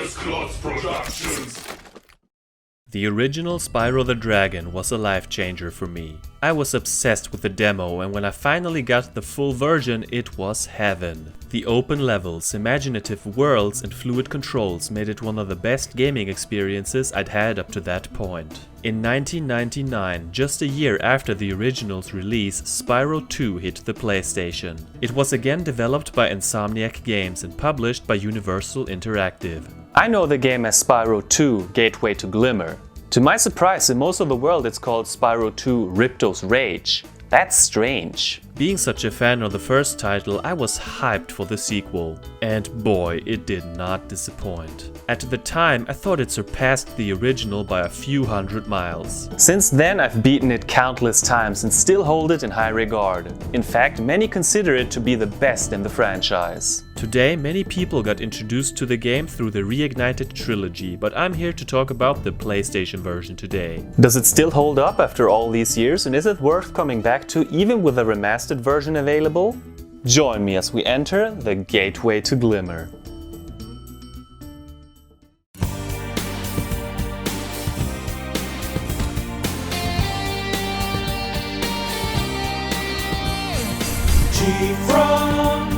First Class Productions. The original Spyro the Dragon was a life changer for me. I was obsessed with the demo, and when I finally got the full version, it was heaven. The open levels, imaginative worlds and fluid controls made it one of the best gaming experiences I'd had up to that point. In 1999, just a year after the original's release, Spyro 2 hit the PlayStation. It was again developed by Insomniac Games and published by Universal Interactive. I know the game as Spyro 2 Gateway to Glimmer. To my surprise, in most of the world it's called Spyro 2 Ripto's Rage. That's strange. Being such a fan of the first title, I was hyped for the sequel. And boy, it did not disappoint. At the time, I thought it surpassed the original by a few hundred miles. Since then, I've beaten it countless times and still hold it in high regard. In fact, many consider it to be the best in the franchise. Today, many people got introduced to the game through the reignited trilogy, but I'm here to talk about the PlayStation version today. Does it still hold up after all these years, and is it worth coming back to even with a remastered version available? Join me as we enter the Gateway to Glimmer. GFrom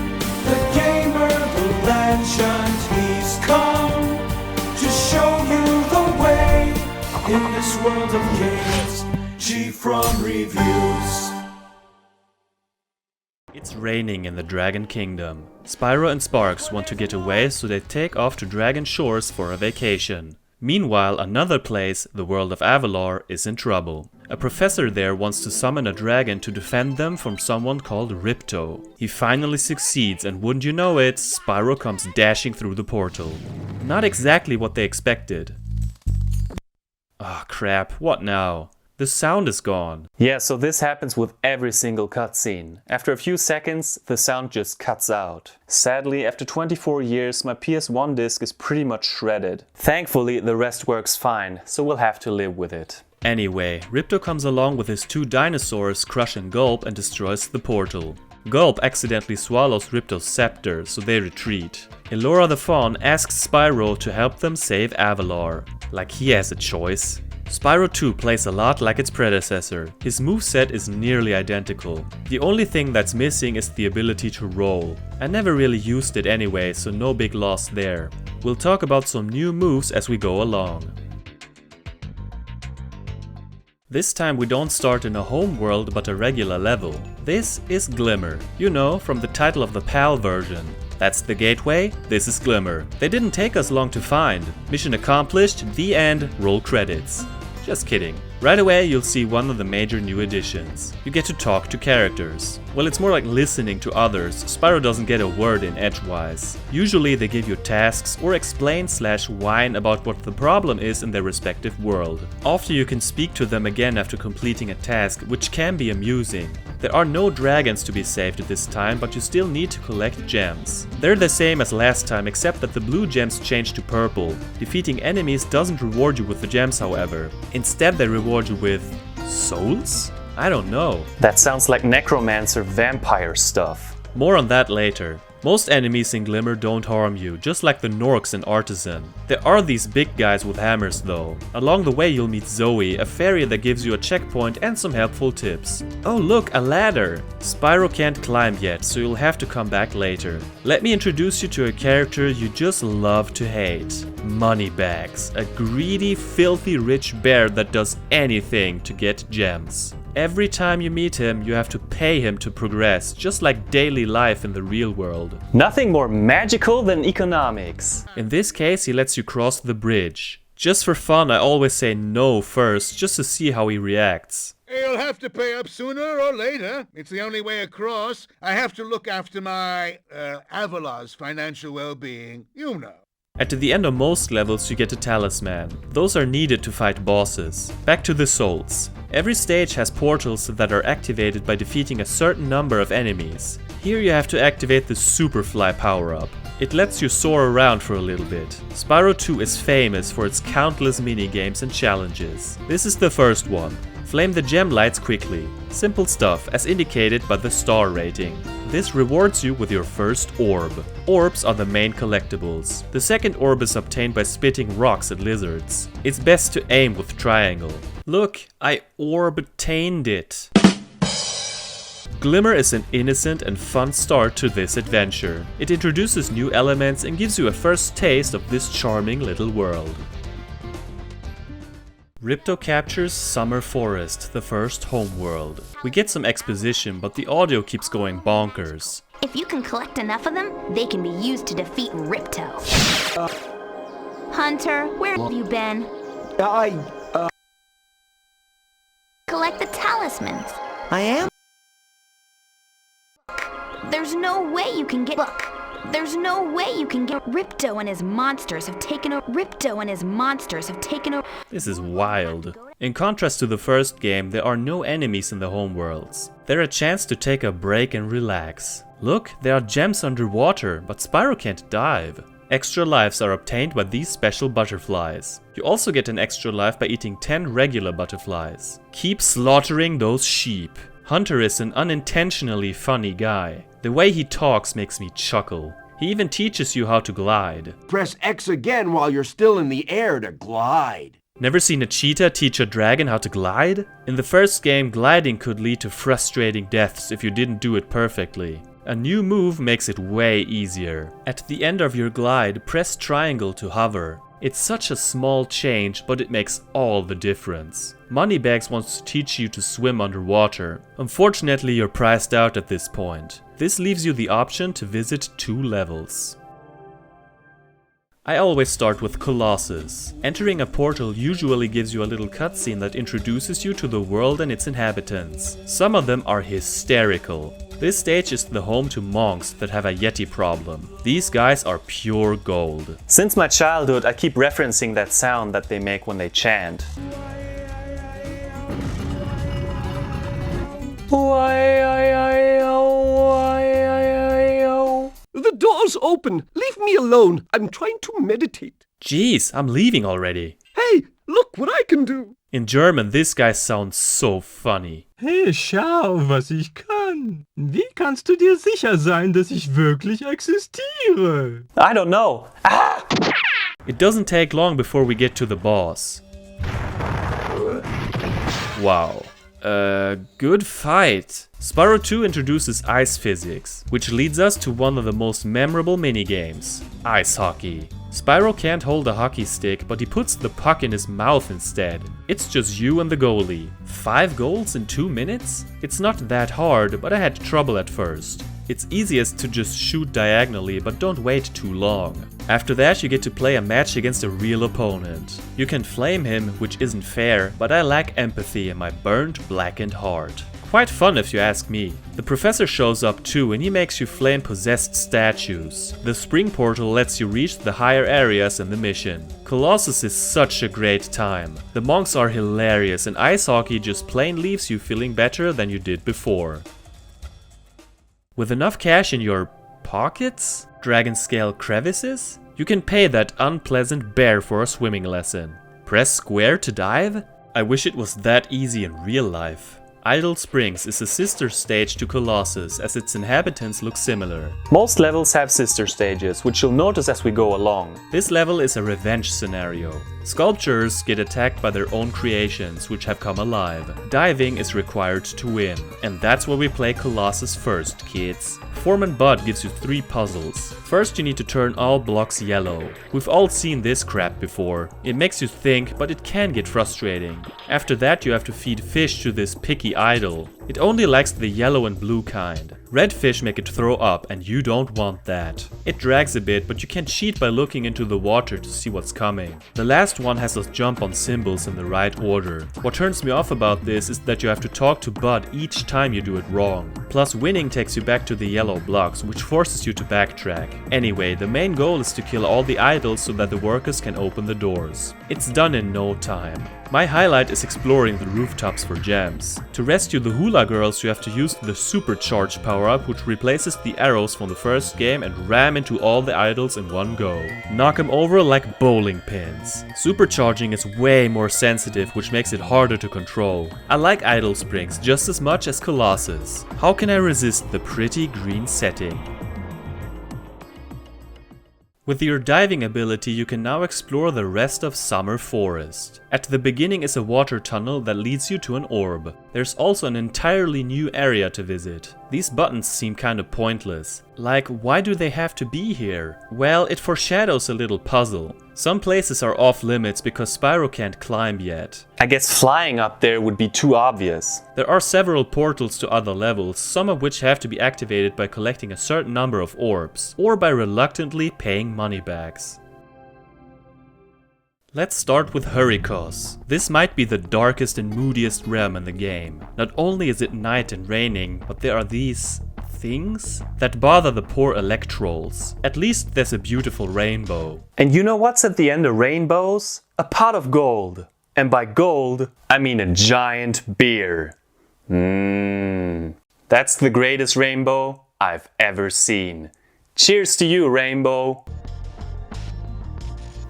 the gamer, the legend, he's come to show you the way in this world of games. GFrom Reviews. It's raining in the Dragon Kingdom. Spyro and Sparks want to get away, so they take off to Dragon Shores for a vacation. Meanwhile, another place, the world of Avalar, is in trouble. A professor there wants to summon a dragon to defend them from someone called Ripto. He finally succeeds, and wouldn't you know it, Spyro comes dashing through the portal. Not exactly what they expected. Ah, crap, what now? The sound is gone. Yeah, so this happens with every single cutscene. After a few seconds, the sound just cuts out. Sadly, after 24 years, my PS1 disc is pretty much shredded. Thankfully, the rest works fine, so we'll have to live with it. Anyway, Ripto comes along with his two dinosaurs, Crush and Gulp, and destroys the portal. Gulp accidentally swallows Ripto's scepter, so they retreat. Elora the Fawn asks Spyro to help them save Avalar. Like he has a choice. Spyro 2 plays a lot like its predecessor. His moveset is nearly identical. The only thing that's missing is the ability to roll. I never really used it anyway, so no big loss there. We'll talk about some new moves as we go along. This time we don't start in a home world but a regular level. This is Glimmer, you know, from the title of the PAL version. That's the gateway, this is Glimmer. They didn't take us long to find. Mission accomplished, the end, roll credits. Just kidding. Right away you'll see one of the major new additions. You get to talk to characters. Well, it's more like listening to others. Spyro doesn't get a word in edgewise. Usually they give you tasks or explain/whine about what the problem is in their respective world. Often you can speak to them again after completing a task, which can be amusing. There are no dragons to be saved at this time, but you still need to collect gems. They're the same as last time, except that the blue gems change to purple. Defeating enemies doesn't reward you with the gems, however. Instead they reward you with souls? I don't know. That sounds like necromancer vampire stuff. More on that later. Most enemies in Glimmer don't harm you, just like the Norks in Artisan. There are these big guys with hammers though. Along the way you'll meet Zoe, a fairy that gives you a checkpoint and some helpful tips. Oh look, a ladder! Spyro can't climb yet, so you'll have to come back later. Let me introduce you to a character you just love to hate. Moneybags, a greedy, filthy rich bear that does anything to get gems. Every time you meet him, you have to pay him to progress, just like daily life in the real world. Nothing more magical than economics. In this case, he lets you cross the bridge. Just for fun, I always say no first, just to see how he reacts. You'll have to pay up sooner or later. It's the only way across. I have to look after my, Avalar's financial well-being, you know. At the end of most levels you get a talisman. Those are needed to fight bosses. Back to the souls. Every stage has portals that are activated by defeating a certain number of enemies. Here you have to activate the Superfly power-up. It lets you soar around for a little bit. Spyro 2 is famous for its countless minigames and challenges. This is the first one. Flame the gem lights quickly. Simple stuff, as indicated by the star rating. This rewards you with your first orb. Orbs are the main collectibles. The second orb is obtained by spitting rocks at lizards. It's best to aim with triangle. Look, I orb-tained it. Glimmer is an innocent and fun start to this adventure. It introduces new elements and gives you a first taste of this charming little world. Ripto captures Summer Forest, the first homeworld. We get some exposition, but the audio keeps going bonkers. If you can collect enough of them, they can be used to defeat Ripto. Hunter, where have you been? Collect the talismans. I am? There's no way you can get. Look, there's no way you can get. Ripto and his monsters have taken over. This is wild. In contrast to the first game, there are no enemies in the homeworlds. They're a chance to take a break and relax. Look, there are gems underwater, but Spyro can't dive. Extra lives are obtained by these special butterflies. You also get an extra life by eating 10 regular butterflies. Keep slaughtering those sheep. Hunter is an unintentionally funny guy. The way he talks makes me chuckle. He even teaches you how to glide. Press X again while you're still in the air to glide. Never seen a cheetah teach a dragon how to glide? In the first game, gliding could lead to frustrating deaths if you didn't do it perfectly. A new move makes it way easier. At the end of your glide, press triangle to hover. It's such a small change, but it makes all the difference. Moneybags wants to teach you to swim underwater. Unfortunately, you're priced out at this point. This leaves you the option to visit 2 levels. I always start with Colossus. Entering a portal usually gives you a little cutscene that introduces you to the world and its inhabitants. Some of them are hysterical. This stage is the home to monks that have a Yeti problem. These guys are pure gold. Since my childhood, I keep referencing that sound that they make when they chant. The door's open. Leave me alone. I'm trying to meditate. Jeez, I'm leaving already. Hey, look what I can do. In German, this guy sounds so funny. Hey, schau, was ich kann. Wie kannst du dir sicher sein, dass ich wirklich existiere? I don't know. Ah! It doesn't take long before we get to the boss. Wow. Good fight. Spyro 2 introduces ice physics, which leads us to one of the most memorable minigames, ice hockey. Spyro can't hold a hockey stick, but he puts the puck in his mouth instead. It's just you and the goalie. 5 goals in 2 minutes? It's not that hard, but I had trouble at first. It's easiest to just shoot diagonally, but don't wait too long. After that, you get to play a match against a real opponent. You can flame him, which isn't fair, but I lack empathy in my burnt, blackened heart. Quite fun if you ask me. The professor shows up too and he makes you flame possessed statues. The spring portal lets you reach the higher areas in the mission. Colossus is such a great time. The monks are hilarious and ice hockey just plain leaves you feeling better than you did before. With enough cash in your pockets? Dragon scale crevices? You can pay that unpleasant bear for a swimming lesson. Press square to dive? I wish it was that easy in real life. Idle Springs is a sister stage to Colossus as its inhabitants look similar. Most levels have sister stages, which you'll notice as we go along. This level is a revenge scenario. Sculptures get attacked by their own creations, which have come alive. Diving is required to win. And that's where we play Colossus first, kids. Foreman Bud gives you 3 puzzles. First, you need to turn all blocks yellow. We've all seen this crap before. It makes you think, but it can get frustrating. After that, you have to feed fish to this picky idol. It only likes the yellow and blue kind. Red fish make it throw up and you don't want that. It drags a bit, but you can cheat by looking into the water to see what's coming. The last one has us jump on symbols in the right order. What turns me off about this is that you have to talk to Bud each time you do it wrong. Plus winning takes you back to the yellow blocks, which forces you to backtrack. Anyway, the main goal is to kill all the idols so that the workers can open the doors. It's done in no time. My highlight is exploring the rooftops for gems. To rescue the hula girls, you have to use the supercharge power power-up which replaces the arrows from the first game and ram into all the idols in one go. Knock them over like bowling pins. Supercharging is way more sensitive, which makes it harder to control. I like idol springs just as much as Colossus. How can I resist the pretty green setting? With your diving ability, you can now explore the rest of Summer Forest. At the beginning is a water tunnel that leads you to an orb. There's also an entirely new area to visit. These buttons seem kinda pointless. Like, why do they have to be here? Well, it foreshadows a little puzzle. Some places are off limits because Spyro can't climb yet. I guess flying up there would be too obvious. There are several portals to other levels, some of which have to be activated by collecting a certain number of orbs, or by reluctantly paying moneybags. Let's start with Hurricos. This might be the darkest and moodiest realm in the game. Not only is it night and raining, but there are these things that bother the poor electrolls. At least there's a beautiful rainbow. And you know what's at the end of rainbows? A pot of gold. And by gold, I mean a giant beer. That's the greatest rainbow I've ever seen. Cheers to you, rainbow!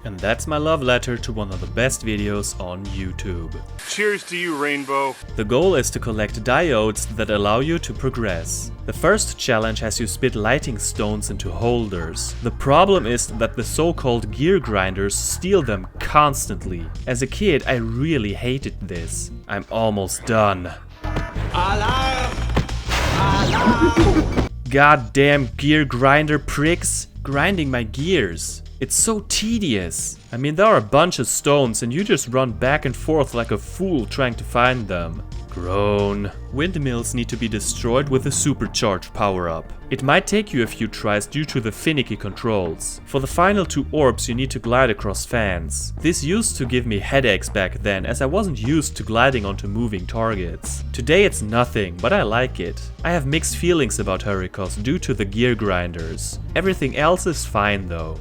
And that's my love letter to one of the best videos on YouTube. Cheers to you, Rainbow. The goal is to collect diodes that allow you to progress. The first challenge has you spit lighting stones into holders. The problem is that the so-called gear grinders steal them constantly. As a kid, I really hated this. I'm almost done. Alarm! Alarm! Goddamn gear grinder pricks, grinding my gears. It's so tedious. I mean, there are a bunch of stones and you just run back and forth like a fool trying to find them. Groan. Windmills need to be destroyed with a supercharged power-up. It might take you a few tries due to the finicky controls. For the final 2 orbs you need to glide across fans. This used to give me headaches back then as I wasn't used to gliding onto moving targets. Today it's nothing, but I like it. I have mixed feelings about Hurricos due to the gear grinders. Everything else is fine though.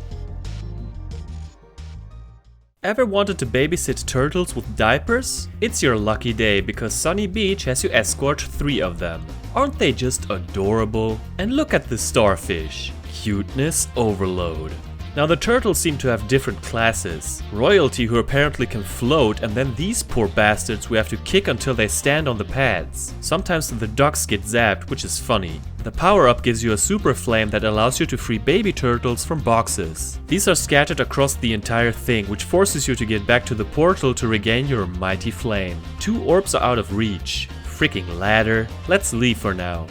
Ever wanted to babysit turtles with diapers? It's your lucky day because Sunny Beach has you escort 3 of them. Aren't they just adorable? And look at the starfish. Cuteness overload. Now the turtles seem to have different classes. Royalty, who apparently can float, and then these poor bastards we have to kick until they stand on the pads. Sometimes the ducks get zapped, which is funny. The power-up gives you a super flame that allows you to free baby turtles from boxes. These are scattered across the entire thing, which forces you to get back to the portal to regain your mighty flame. 2 orbs are out of reach. Freaking ladder. Let's leave for now.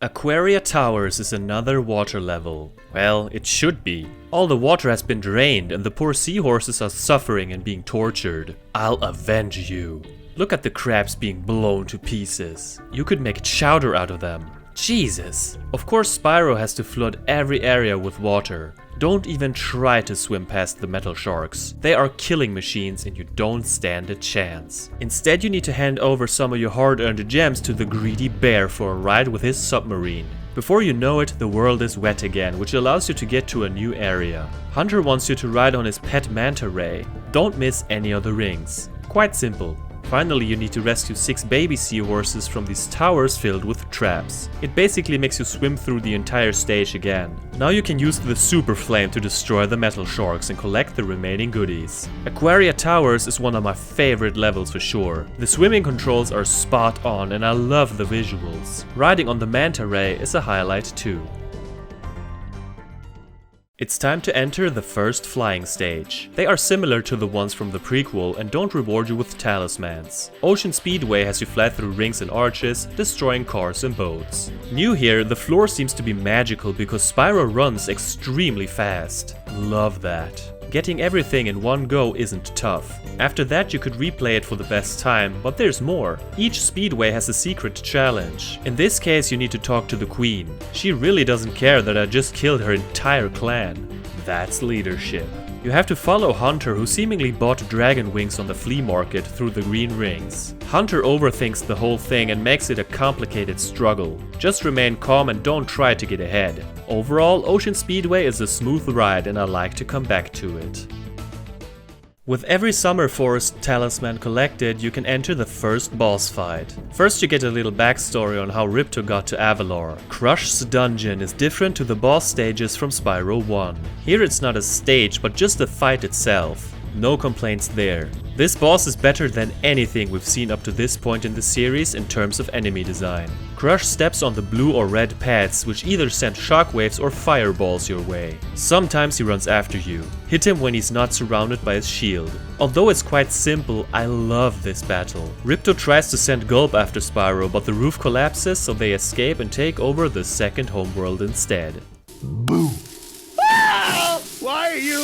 Aquaria Towers is another water level. Well, it should be. All the water has been drained and the poor seahorses are suffering and being tortured. I'll avenge you. Look at the crabs being blown to pieces. You could make chowder out of them. Jesus! Of course Spyro has to flood every area with water. Don't even try to swim past the metal sharks. They are killing machines and you don't stand a chance. Instead you need to hand over some of your hard-earned gems to the greedy bear for a ride with his submarine. Before you know it, the world is wet again, which allows you to get to a new area. Hunter wants you to ride on his pet manta ray. Don't miss any of the rings. Quite simple. Finally, you need to rescue 6 baby seahorses from these towers filled with traps. It basically makes you swim through the entire stage again. Now you can use the super flame to destroy the metal sharks and collect the remaining goodies. Aquaria Towers is one of my favorite levels for sure. The swimming controls are spot on and I love the visuals. Riding on the manta ray is a highlight too. It's time to enter the first flying stage. They are similar to the ones from the prequel and don't reward you with talismans. Ocean Speedway has you fly through rings and arches, destroying cars and boats. New here, the floor seems to be magical because Spyro runs extremely fast. Love that. Getting everything in one go isn't tough. After that you could replay it for the best time, but there's more. Each speedway has a secret challenge. In this case you need to talk to the queen. She really doesn't care that I just killed her entire clan. That's leadership. You have to follow Hunter, who seemingly bought dragon wings on the flea market, through the green rings. Hunter overthinks the whole thing and makes it a complicated struggle. Just remain calm and don't try to get ahead. Overall, Ocean Speedway is a smooth ride and I like to come back to it. With every Summer Forest talisman collected, you can enter the first boss fight. First you get a little backstory on how Ripto got to Avalor. Crush's dungeon is different to the boss stages from Spyro 1. Here it's not a stage, but just the fight itself. No complaints there. This boss is better than anything we've seen up to this point in the series in terms of enemy design. Crush steps on the blue or red pads, which either send shockwaves or fireballs your way. Sometimes he runs after you. Hit him when he's not surrounded by his shield. Although it's quite simple, I love this battle. Ripto tries to send Gulp after Spyro, but the roof collapses, so they escape and take over the second homeworld instead. Boo! Ah! Why you?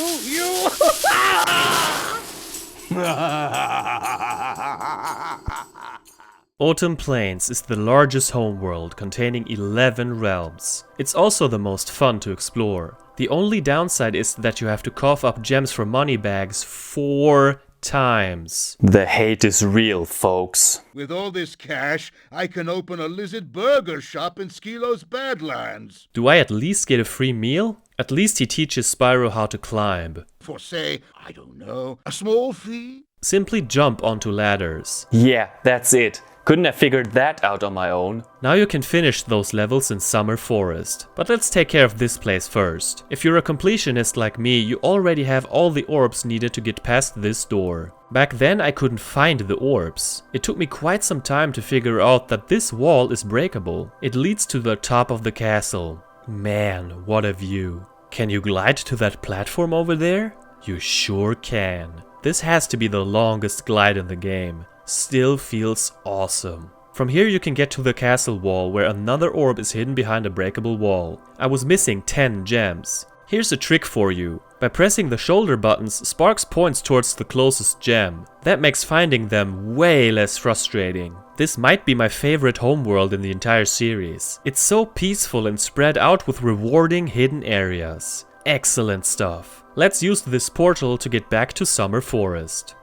Autumn Plains is the largest homeworld, containing 11 realms. It's also the most fun to explore. The only downside is that you have to cough up gems from money bags 4 times. The hate is real, folks. With all this cash, I can open a lizard burger shop in Skelos Badlands. Do I at least get a free meal? At least he teaches Spyro how to climb. For say, I don't know, a small fee? Simply jump onto ladders. Yeah, that's it. Couldn't have figured that out on my own. Now you can finish those levels in Summer Forest. But let's take care of this place first. If you're a completionist like me, you already have all the orbs needed to get past this door. Back then I couldn't find the orbs. It took me quite some time to figure out that this wall is breakable. It leads to the top of the castle. Man, what a view. Can you glide to that platform over there? You sure can. This has to be the longest glide in the game. Still feels awesome. From here you can get to the castle wall, where another orb is hidden behind a breakable wall. I was missing 10 gems. Here's a trick for you. By pressing the shoulder buttons, Sparks points towards the closest gem. That makes finding them way less frustrating. This might be my favorite homeworld in the entire series. It's so peaceful and spread out with rewarding hidden areas. Excellent stuff. Let's use this portal to get back to Summer Forest.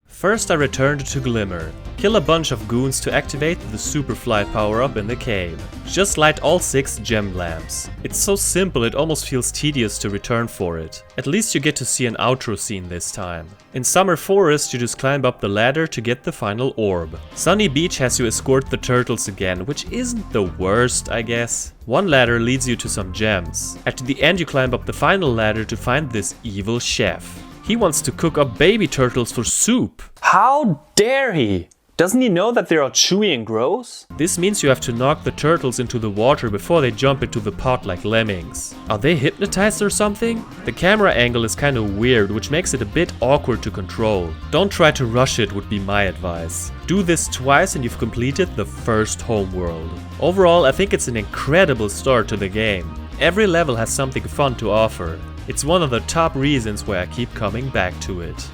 First I returned to Glimmer. Kill a bunch of goons to activate the Superfly power-up in the cave. Just light all 6 gem lamps. It's so simple it almost feels tedious to return for it. At least you get to see an outro scene this time. In Summer Forest you just climb up the ladder to get the final orb. Sunny Beach has you escort the turtles again, which isn't the worst, I guess. One ladder leads you to some gems. At the end you climb up the final ladder to find this evil chef. He wants to cook up baby turtles for soup. How dare he? Doesn't he know that they are chewy and gross? This means you have to knock the turtles into the water before they jump into the pot like lemmings. Are they hypnotized or something? The camera angle is kinda weird, which makes it a bit awkward to control. Don't try to rush it would be my advice. Do this twice and you've completed the first homeworld. Overall, I think it's an incredible start to the game. Every level has something fun to offer. It's one of the top reasons why I keep coming back to it.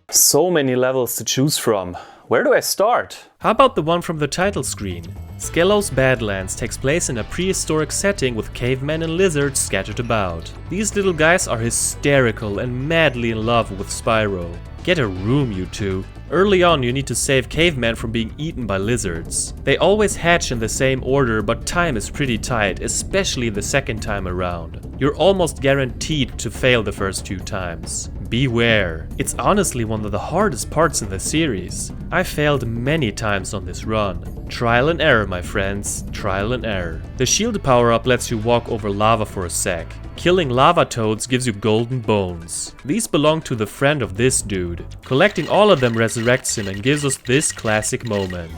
So many levels to choose from. Where do I start? How about the one from the title screen? Skelos Badlands takes place in a prehistoric setting with cavemen and lizards scattered about. These little guys are hysterical and madly in love with Spyro. Get a room, you two. Early on you need to save cavemen from being eaten by lizards. They always hatch in the same order, but time is pretty tight, especially the second time around. You're almost guaranteed to fail the first 2 times. Beware. It's honestly one of the hardest parts in the series. I failed many times on this run. Trial and error, my friends. Trial and error. The shield power-up lets you walk over lava for a sec. Killing lava toads gives you golden bones. These belong to the friend of this dude. Collecting all of them resurrects him and gives us this classic moment.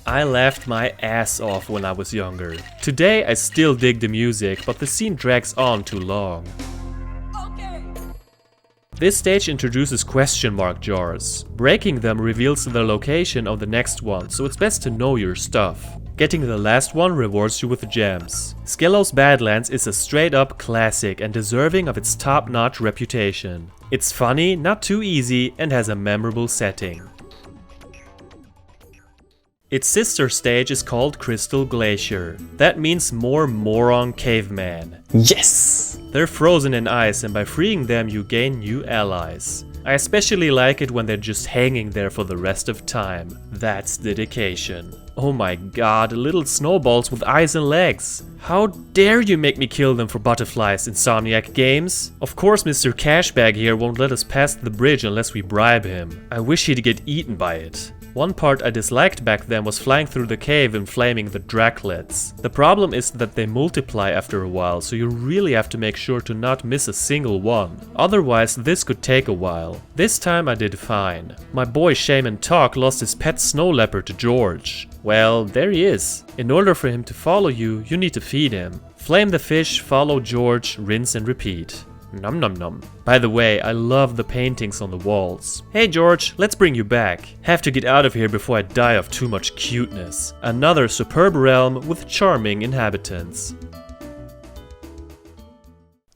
I laughed my ass off when I was younger. Today I still dig the music, but the scene drags on too long. This stage introduces question mark jars. Breaking them reveals the location of the next one, so it's best to know your stuff. Getting the last one rewards you with gems. Skelos Badlands is a straight up classic and deserving of its top-notch reputation. It's funny, not too easy, and has a memorable setting. Its sister stage is called Crystal Glacier. That means more moron caveman. Yes! They're frozen in ice, and by freeing them you gain new allies. I especially like it when they're just hanging there for the rest of time. That's dedication. Oh my god, little snowballs with eyes and legs. How dare you make me kill them for butterflies, Insomniac Games? Of course Mr. Cashbag here won't let us pass the bridge unless we bribe him. I wish he'd get eaten by it. One part I disliked back then was flying through the cave and flaming the Draclets. The problem is that they multiply after a while, so you really have to make sure to not miss a single one. Otherwise this could take a while. This time I did fine. My boy Shaman Talk lost his pet snow leopard to George. Well, there he is. In order for him to follow you, you need to feed him. Flame the fish, follow George, rinse and repeat. Nom nom nom. By the way, I love the paintings on the walls. Hey George, let's bring you back. Have to get out of here before I die of too much cuteness. Another superb realm with charming inhabitants.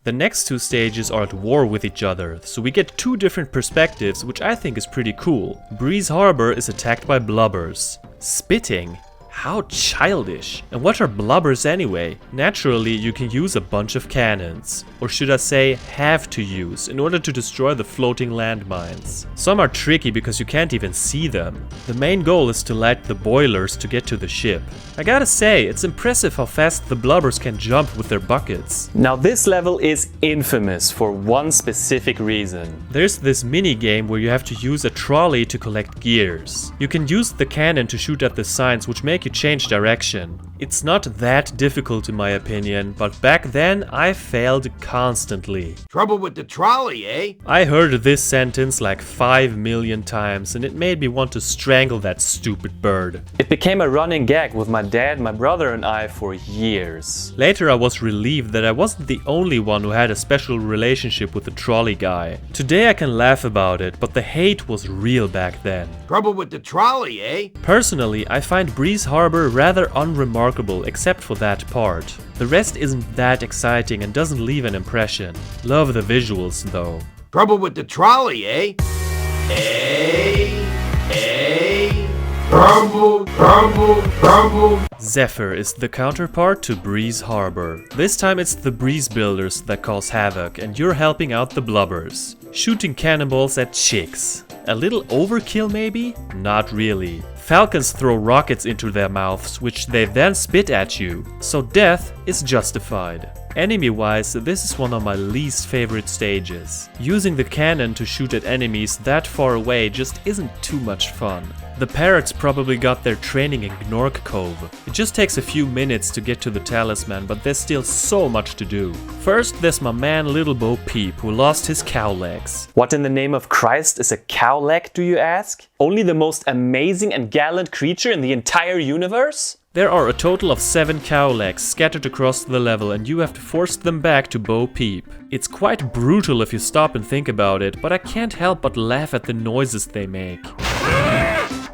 The next two stages are at war with each other, so we get two different perspectives, which I think is pretty cool. Breeze Harbour is attacked by blubbers. Spitting? How childish. And what are blubbers anyway? Naturally, you can use a bunch of cannons. Or should I say, have to use, in order to destroy the floating landmines. Some are tricky because you can't even see them. The main goal is to light the boilers to get to the ship. I gotta say, it's impressive how fast the blubbers can jump with their buckets. Now this level is infamous for one specific reason. There's this mini game where you have to use a trolley to collect gears. You can use the cannon to shoot at the signs which make you change direction. It's not that difficult in my opinion, but back then I failed constantly. Trouble with the trolley, eh? I heard this sentence like 5 million times and it made me want to strangle that stupid bird. It became a running gag with my dad, my brother and I for years. Later I was relieved that I wasn't the only one who had a special relationship with the trolley guy. Today I can laugh about it, but the hate was real back then. Trouble with the trolley, eh? Personally, I find Breeze Harbour rather unremarkable except for that part. The rest isn't that exciting and doesn't leave an impression. Love the visuals though. Trouble with the trolley, eh? Trouble. Zephyr is the counterpart to Breeze Harbour. This time it's the breeze builders that cause havoc and you're helping out the blubbers. Shooting cannonballs at chicks. A little overkill maybe? Not really. Falcons throw rockets into their mouths, which they then spit at you, so death is justified. Enemy-wise, this is one of my least favorite stages. Using the cannon to shoot at enemies that far away just isn't too much fun. The parrots probably got their training in Gnork Cove. It just takes a few minutes to get to the talisman, but there's still so much to do. First, there's my man Little Bo Peep, who lost his cow legs. What in the name of Christ is a cow leg, do you ask? Only the most amazing and gallant creature in the entire universe? There are a total of 7 cow legs scattered across the level and you have to force them back to Bo Peep. It's quite brutal if you stop and think about it, but I can't help but laugh at the noises they make.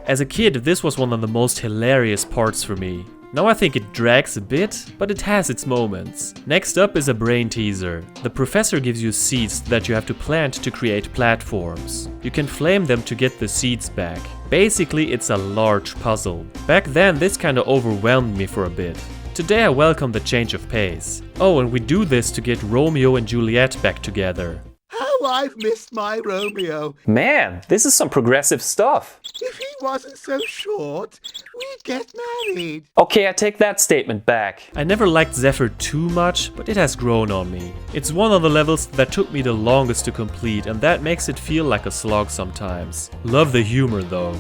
As a kid, this was one of the most hilarious parts for me. Now I think it drags a bit, but it has its moments. Next up is a brain teaser. The professor gives you seeds that you have to plant to create platforms. You can flame them to get the seeds back. Basically, it's a large puzzle. Back then, this kinda overwhelmed me for a bit. Today I welcome the change of pace. Oh, and we do this to get Romeo and Juliet back together. How I've missed my Romeo. Man, this is some progressive stuff. If he wasn't so short, we'd get married. Okay, I take that statement back. I never liked Zephyr too much, but it has grown on me. It's one of the levels that took me the longest to complete, and that makes it feel like a slog sometimes. Love the humor though.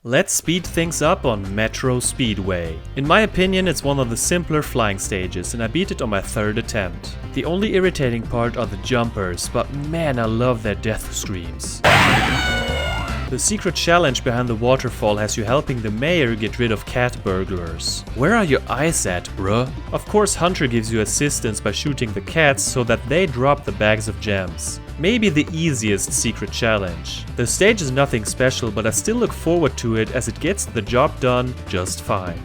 Let's speed things up on Metro Speedway. In my opinion, it's one of the simpler flying stages and I beat it on my 3rd attempt. The only irritating part are the jumpers, but man, I love their death screams. The secret challenge behind the waterfall has you helping the mayor get rid of cat burglars. Where are your eyes at, bruh? Of course, Hunter gives you assistance by shooting the cats so that they drop the bags of gems. Maybe the easiest secret challenge. The stage is nothing special, but I still look forward to it as it gets the job done just fine.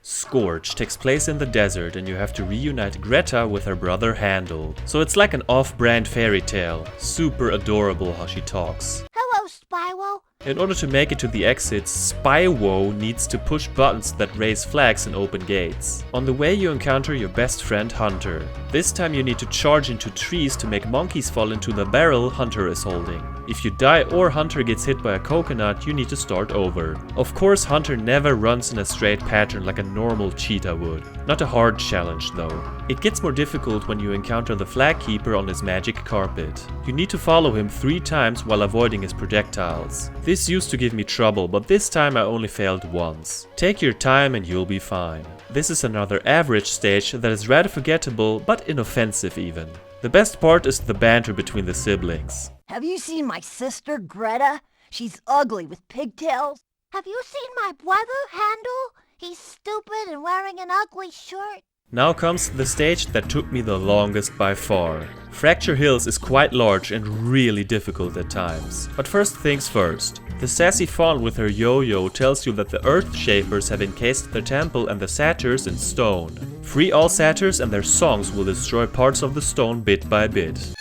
Scorch takes place in the desert and you have to reunite Greta with her brother Handel. So it's like an off-brand fairy tale. Super adorable how she talks. Hello, Spyro. In order to make it to the exits, Spyro needs to push buttons that raise flags and open gates. On the way you encounter your best friend Hunter. This time you need to charge into trees to make monkeys fall into the barrel Hunter is holding. If you die or Hunter gets hit by a coconut, you need to start over. Of course, Hunter never runs in a straight pattern like a normal cheetah would. Not a hard challenge though. It gets more difficult when you encounter the Flag Keeper on his magic carpet. You need to follow him 3 times while avoiding his projectiles. This used to give me trouble, but this time I only failed once. Take your time and you'll be fine. This is another average stage that is rather forgettable, but inoffensive even. The best part is the banter between the siblings. Have you seen my sister, Greta? She's ugly with pigtails. Have you seen my brother, Handel? He's stupid and wearing an ugly shirt. Now comes the stage that took me the longest by far. Fracture Hills is quite large and really difficult at times. But first things first. The sassy fawn with her yo-yo tells you that the Earth Shapers have encased their temple and the satyrs in stone. Free all satyrs and their songs will destroy parts of the stone bit by bit.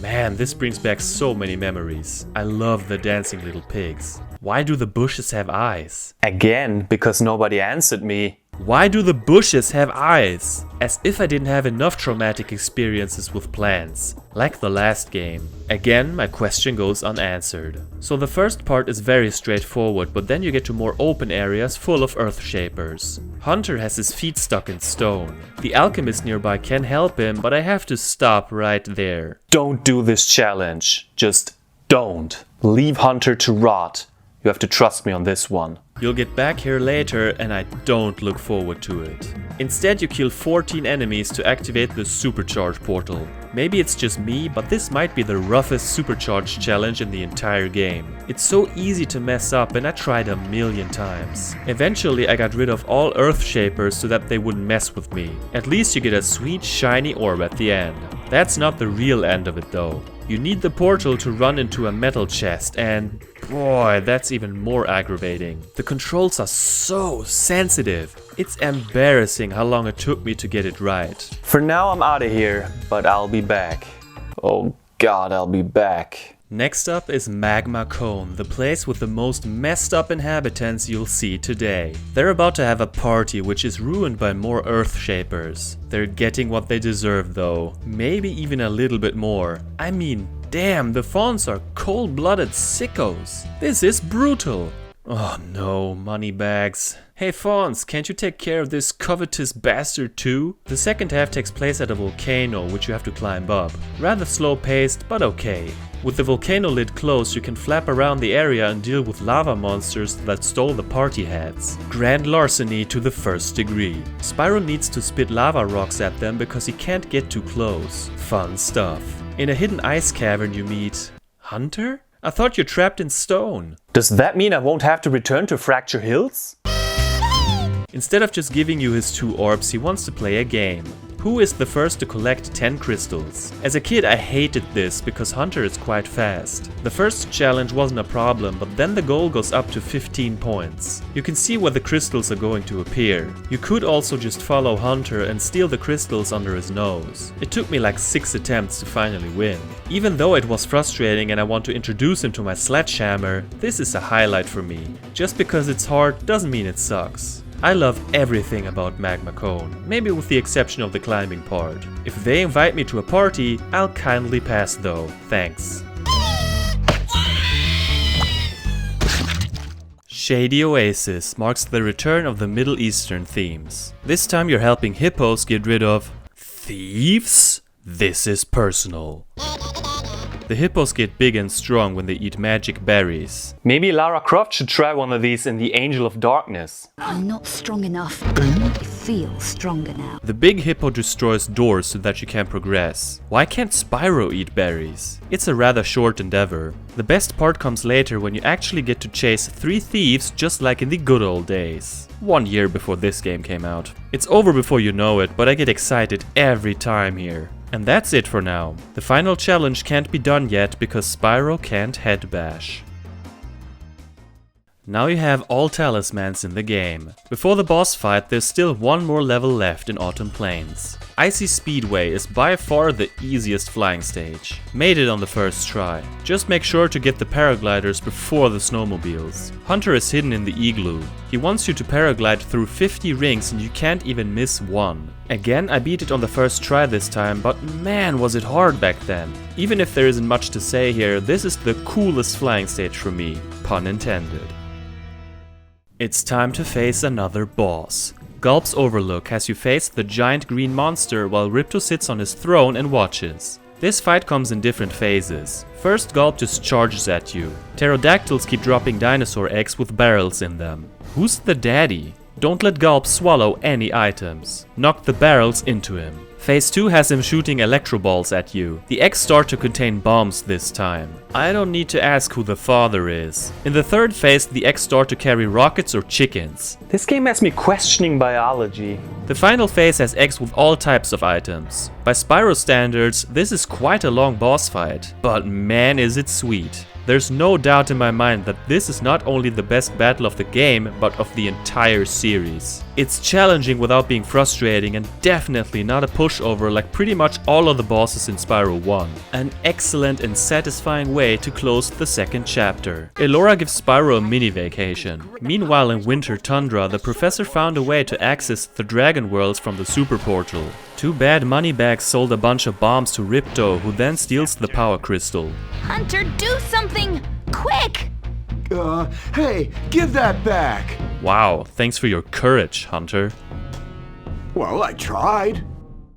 Man, this brings back so many memories. I love the dancing little pigs. Why do the bushes have eyes? Again, because nobody answered me. Why do the bushes have eyes? As if I didn't have enough traumatic experiences with plants, like the last game. Again, my question goes unanswered. So the first part is very straightforward, but then you get to more open areas full of Earth Shapers. Hunter has his feet stuck in stone. The alchemist nearby can help him, but I have to stop right there. Don't do this challenge. Just don't. Leave Hunter to rot. You have to trust me on this one. You'll get back here later and I don't look forward to it. Instead you kill 14 enemies to activate the supercharge portal. Maybe it's just me, but this might be the roughest supercharge challenge in the entire game. It's so easy to mess up and I tried a million times. Eventually I got rid of all Earth Shapers so that they wouldn't mess with me. At least you get a sweet shiny orb at the end. That's not the real end of it though. You need the portal to run into a metal chest and boy, that's even more aggravating. The controls are so sensitive. It's embarrassing how long it took me to get it right. For now I'm out of here, but I'll be back. Oh god, I'll be back. Next up is Magma Cone, the place with the most messed up inhabitants you'll see today. They're about to have a party which is ruined by more Earth Shapers. They're getting what they deserve though, maybe even a little bit more. I mean, damn, the fawns are cold-blooded sickos. This is brutal. Oh no, money bags. Hey fawns, can't you take care of this covetous bastard too? The second half takes place at a volcano which you have to climb up. Rather slow paced, but okay. With the volcano lid closed, you can flap around the area and deal with lava monsters that stole the party hats. Grand larceny to the first degree. Spyro needs to spit lava rocks at them because he can't get too close. Fun stuff. In a hidden ice cavern you meet... Hunter? I thought you're trapped in stone. Does that mean I won't have to return to Fracture Hills? Instead of just giving you his 2 orbs, he wants to play a game. Who is the first to collect 10 crystals? As a kid I hated this because Hunter is quite fast. The first challenge wasn't a problem, but then the goal goes up to 15 points. You can see where the crystals are going to appear. You could also just follow Hunter and steal the crystals under his nose. It took me like 6 attempts to finally win. Even though it was frustrating and I want to introduce him to my sledgehammer, this is a highlight for me. Just because it's hard doesn't mean it sucks. I love everything about Magma Cone, maybe with the exception of the climbing part. If they invite me to a party, I'll kindly pass though, thanks. Shady Oasis marks the return of the Middle Eastern themes. This time you're helping hippos get rid of... thieves? This is personal. The hippos get big and strong when they eat magic berries. Maybe Lara Croft should try one of these in the Angel of Darkness. I'm not strong enough. I feel stronger now. The big hippo destroys doors so that you can progress. Why can't Spyro eat berries? It's a rather short endeavor. The best part comes later when you actually get to chase 3 thieves just like in the good old days. 1 year before this game came out. It's over before you know it, but I get excited every time here. And that's it for now. The final challenge can't be done yet because Spyro can't head bash. Now you have all talismans in the game. Before the boss fight, there's still one more level left in Autumn Plains. Icy Speedway is by far the easiest flying stage. Made it on the first try. Just make sure to get the paragliders before the snowmobiles. Hunter is hidden in the igloo. He wants you to paraglide through 50 rings and you can't even miss one. Again, I beat it on the first try this time, but man was it hard back then. Even if there isn't much to say here, this is the coolest flying stage for me, pun intended. It's time to face another boss. Gulp's Overlook has you face the giant green monster while Ripto sits on his throne and watches. This fight comes in different phases. First, Gulp just charges at you. Pterodactyls keep dropping dinosaur eggs with barrels in them. Who's the daddy? Don't let Gulp swallow any items. Knock the barrels into him. Phase 2 has him shooting electro balls at you. The eggs start to contain bombs this time. I don't need to ask who the father is. In the third phase, the eggs start to carry rockets or chickens. This game has me questioning biology. The final phase has eggs with all types of items. By Spyro standards, this is quite a long boss fight, but man is it sweet. There's no doubt in my mind that this is not only the best battle of the game, but of the entire series. It's challenging without being frustrating and definitely not a pushover like pretty much all of the bosses in Spyro 1. An excellent and satisfying way to close the second chapter. Elora gives Spyro a mini vacation. Meanwhile in Winter Tundra, the professor found a way to access the Dragon Worlds from the Super Portal. Too bad Moneybags sold a bunch of bombs to Ripto, who then steals the power crystal. Hunter, do something! Quick! Hey, give that back! Wow, thanks for your courage, Hunter. Well, I tried.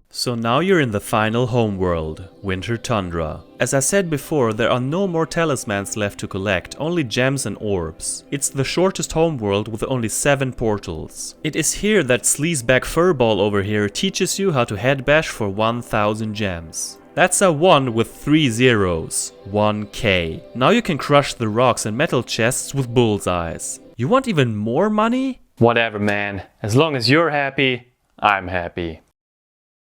So now you're in the final homeworld, Winter Tundra. As I said before, there are no more talismans left to collect, only gems and orbs. It's the shortest homeworld with only 7 portals. It is here that sleazebag Furball over here teaches you how to headbash for 1000 gems. That's a 1 with 3 zeros. 1k. Now you can crush the rocks and metal chests with bullseyes. You want even more money? Whatever, man. As long as you're happy, I'm happy.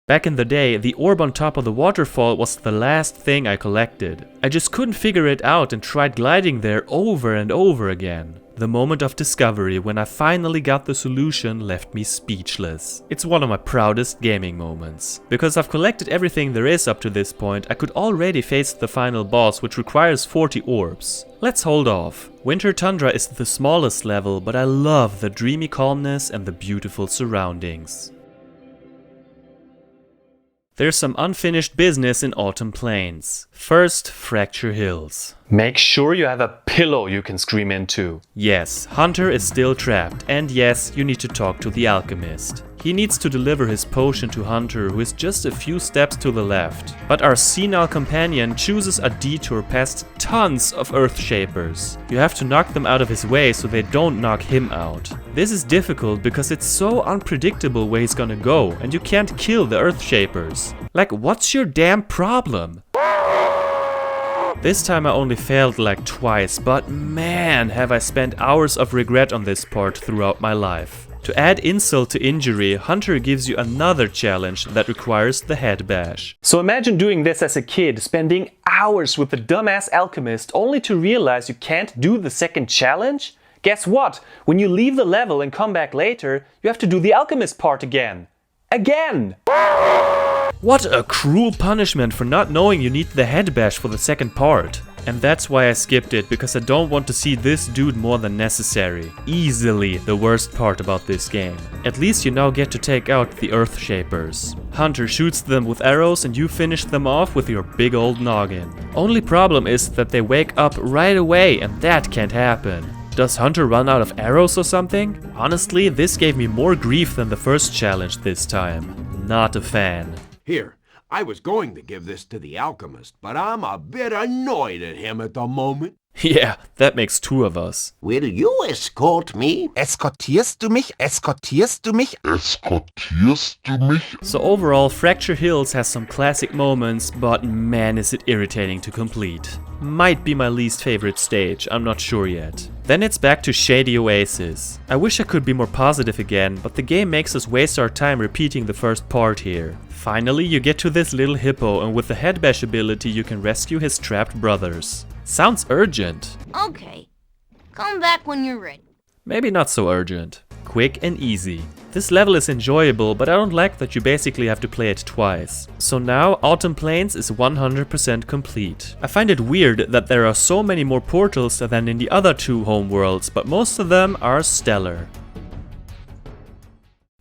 Back in the day, the orb on top of the waterfall was the last thing I collected. I just couldn't figure it out and tried gliding there over and over again. The moment of discovery when I finally got the solution left me speechless. It's one of my proudest gaming moments. Because I've collected everything there is up to this point, I could already face the final boss, which requires 40 orbs. Let's hold off. Winter Tundra is the smallest level, but I love the dreamy calmness and the beautiful surroundings. There's some unfinished business in Autumn Plains. First, Fracture Hills. Make sure you have a pillow you can scream into. Yes, Hunter is still trapped, and yes, you need to talk to the alchemist. He needs to deliver his potion to Hunter, who is just a few steps to the left. But our senile companion chooses a detour past tons of Earthshapers. You have to knock them out of his way so they don't knock him out. This is difficult because it's so unpredictable where he's gonna go, and you can't kill the Earthshapers. Like, what's your damn problem? This time I only failed like twice, but man, have I spent hours of regret on this part throughout my life. To add insult to injury, Hunter gives you another challenge that requires the head bash. So imagine doing this as a kid, spending hours with the dumbass alchemist only to realize you can't do the second challenge? Guess what? When you leave the level and come back later, you have to do the alchemist part again. Again! What a cruel punishment for not knowing you need the head bash for the second part. And that's why I skipped it, because I don't want to see this dude more than necessary. Easily the worst part about this game. At least you now get to take out the Earthshapers. Hunter shoots them with arrows and you finish them off with your big old noggin. Only problem is that they wake up right away, and that can't happen. Does Hunter run out of arrows or something? Honestly, this gave me more grief than the first challenge this time. Not a fan. Here, I was going to give this to the alchemist, but I'm a bit annoyed at him at the moment. Yeah, that makes 2 of us. Will you escort me? Eskortierst du mich? Eskortierst du mich? Eskortierst du mich? So overall, Fracture Hills has some classic moments, but man is it irritating to complete. Might be my least favorite stage, I'm not sure yet. Then it's back to Shady Oasis. I wish I could be more positive again, but the game makes us waste our time repeating the first part here. Finally, you get to this little hippo, and with the head bash ability you can rescue his trapped brothers. Sounds urgent. Okay. Come back when you're ready. Maybe not so urgent. Quick and easy. This level is enjoyable, but I don't like that you basically have to play it twice. So now Autumn Plains is 100% complete. I find it weird that there are so many more portals than in the other two homeworlds, but most of them are stellar.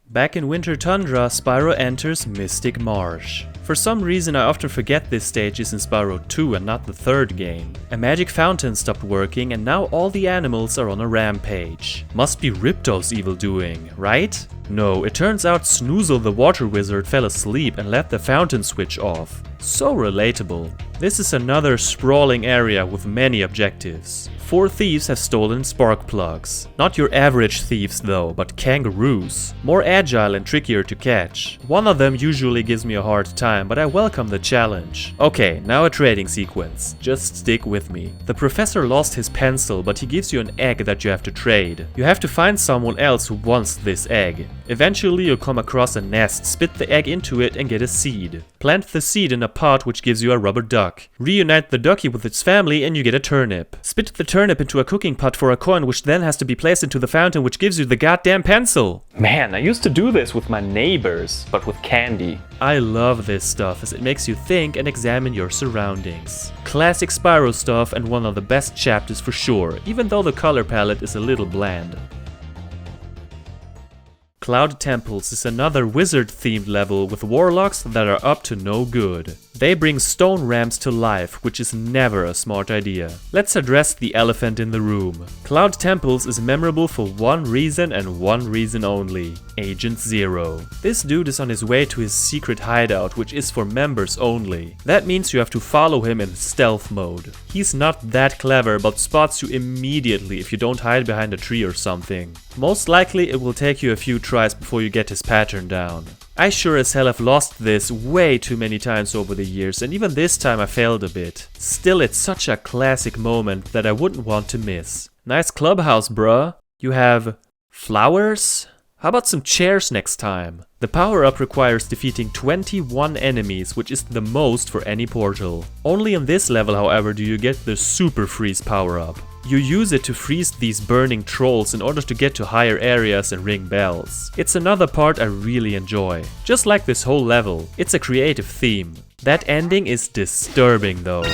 Back in Winter Tundra, Spyro enters Mystic Marsh. For some reason I often forget this stage is in Spyro 2 and not the third game. A magic fountain stopped working and now all the animals are on a rampage. Must be Ripto's evil doing, right? No, it turns out Snoozle the water wizard fell asleep and let the fountain switch off. So relatable. This is another sprawling area with many objectives. 4 thieves have stolen spark plugs. Not your average thieves though, but kangaroos. More agile and trickier to catch. One of them usually gives me a hard time, but I welcome the challenge. Okay, now a trading sequence. Just stick with me. The professor lost his pencil, but he gives you an egg that you have to trade. You have to find someone else who wants this egg. Eventually you'll come across a nest, spit the egg into it and get a seed. Plant the seed in a pot which gives you a rubber duck. Reunite the ducky with its family and you get a turnip. Spit the turnip into a cooking pot for a coin which then has to be placed into the fountain which gives you the goddamn pencil. Man, I used to do this with my neighbors, but with candy. I love this stuff as it makes you think and examine your surroundings. Classic Spyro stuff and one of the best chapters for sure, even though the color palette is a little bland. Cloud Temples is another wizard-themed level with warlocks that are up to no good. They bring stone ramps to life, which is never a smart idea. Let's address the elephant in the room. Cloud Temples is memorable for one reason and one reason only: Agent Zero. This dude is on his way to his secret hideout, which is for members only. That means you have to follow him in stealth mode. He's not that clever, but spots you immediately if you don't hide behind a tree or something. Most likely it will take you a few tries before you get his pattern down. I sure as hell have lost this way too many times over the years, and even this time I failed a bit. Still, it's such a classic moment that I wouldn't want to miss. Nice clubhouse, bruh. You have flowers? How about some chairs next time? The power-up requires defeating 21 enemies, which is the most for any portal. Only in this level, however, do you get the Super Freeze power-up. You use it to freeze these burning trolls in order to get to higher areas and ring bells. It's another part I really enjoy. Just like this whole level, it's a creative theme. That ending is disturbing though.